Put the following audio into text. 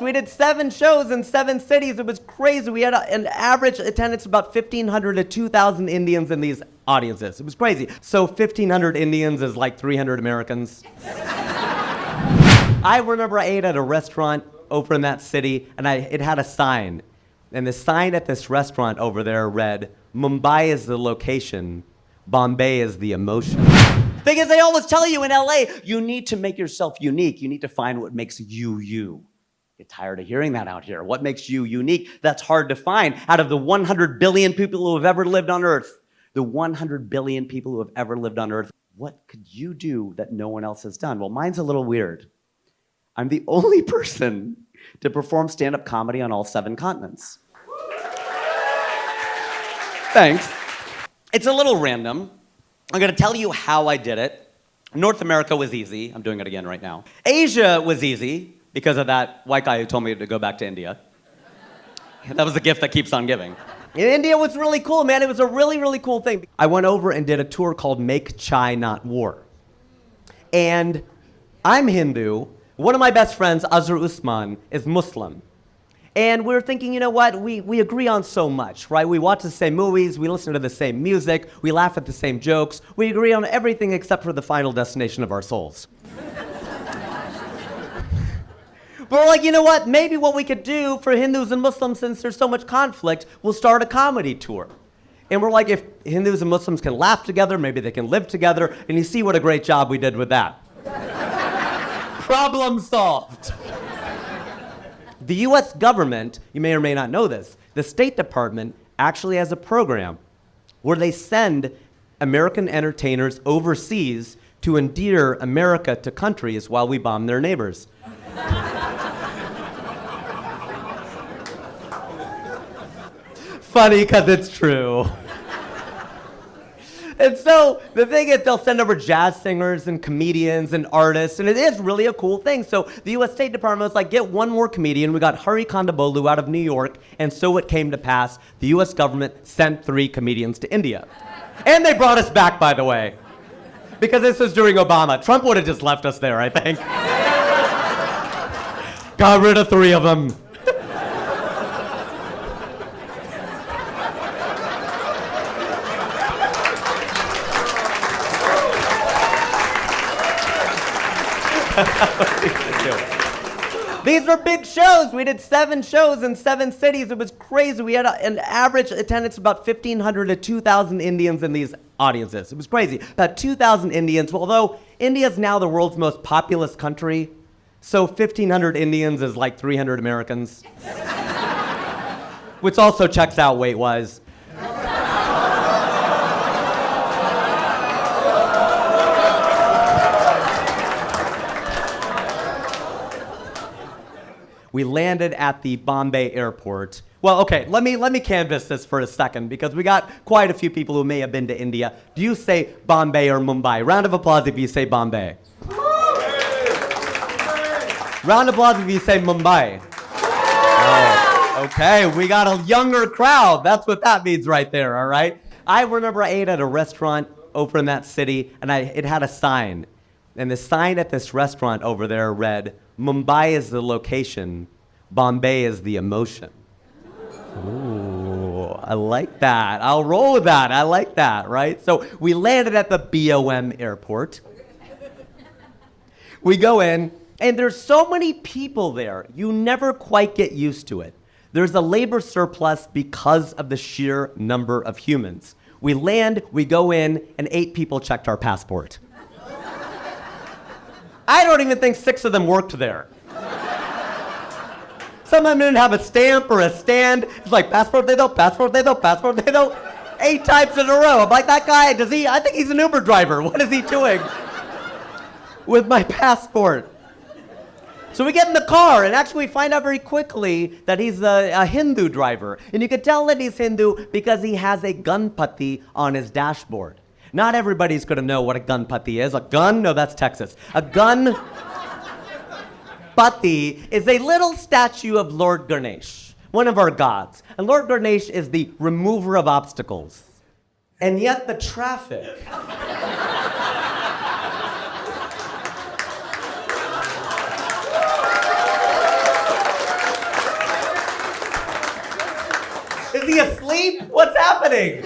We did 7 shows in 7 cities. It was crazy. We had an average attendance of about 1,500 to 2,000 Indians in these audiences. It was crazy. So 1,500 Indians is like 300 Americans. I remember I ate at a restaurant over in that city, and it had a sign. And the sign at this restaurant over there read, "Mumbai is the location, Bombay is the emotion." Thing is, they always tell you in LA, you need to make yourself unique. You need to find what makes you, you. Get tired of hearing that out here. What makes you unique? That's hard to find. Out of the 100 billion people who have ever lived on Earth, the 100 billion people who have ever lived on Earth, what could you do that no one else has done? Well, mine's a little weird. I'm the only person to perform stand-up comedy on all 7 continents. Thanks. It's a little random. I'm gonna tell you how I did it. North America was easy. I'm doing it again right now. Asia was easy because of that white guy who told me to go back to India. That was the gift that keeps on giving. And India was really cool, man. It was a really, really cool thing. I went over and did a tour called Make Chai Not War. And I'm Hindu. One of my best friends, Azhar Usman, is Muslim. And we were thinking, you know what, we agree on so much, right? We watch the same movies, we listen to the same music, we laugh at the same jokes, we agree on everything except for the final destination of our souls. But we're like, you know what, maybe what we could do for Hindus and Muslims, since there's so much conflict, we'll start a comedy tour. And we're like, if Hindus and Muslims can laugh together, maybe they can live together, and you see what a great job we did with that. Problem solved. The US government, you may or may not know this, the State Department actually has a program where they send American entertainers overseas to endear America to countries while we bomb their neighbors. Funny because it's true. And so the thing is, they'll send over jazz singers and comedians and artists, and it is really a cool thing. So the US State Department was like, get one more comedian. We got Hari Kondabolu out of New York, and so it came to pass. The US government sent 3 comedians to India. And they brought us back, by the way, because this was during Obama. Trump would have just left us there, I think. Got rid of 3 of them. These were big shows. We did 7 shows in 7 cities. It was crazy. We had an average attendance of about 1,500 to 2,000 Indians in these audiences. It was crazy. About 2,000 Indians. Well, although India is now the world's most populous country, so 1,500 Indians is like 300 Americans. Which also checks out weight-wise. We landed at the Bombay airport. Well, okay, let me canvass this for a second because we got quite a few people who may have been to India. Do you say Bombay or Mumbai? Round of applause if you say Bombay. Round of applause if you say Mumbai. Oh, okay, we got a younger crowd. That's what that means right there, all right? I remember I ate at a restaurant over in that city, and it had a sign. And the sign at this restaurant over there read, "Mumbai is the location, Bombay is the emotion." Ooh, I like that. I'll roll with that. I like that, right? So we landed at the BOM airport. We go in, and there's so many people there, you never quite get used to it. There's a labor surplus because of the sheer number of humans. We land, we go in, and 8 people checked our passport. I don't even think 6 of them worked there. Some of them didn't have a stamp or a stand. It's like, passport de do, passport de do, passport de do. 8 times in a row. I'm like, that guy, I think he's an Uber driver. What is he doing with my passport? So we get in the car, and actually we find out very quickly that he's a Hindu driver. And you can tell that he's Hindu because he has a Ganpati on his dashboard. Not everybody's gonna know what a Ganpati is. A gun? No, that's Texas. A Ganpati is a little statue of Lord Ganesh, one of our gods. And Lord Ganesh is the remover of obstacles. And yet the traffic. Is he asleep? What's happening?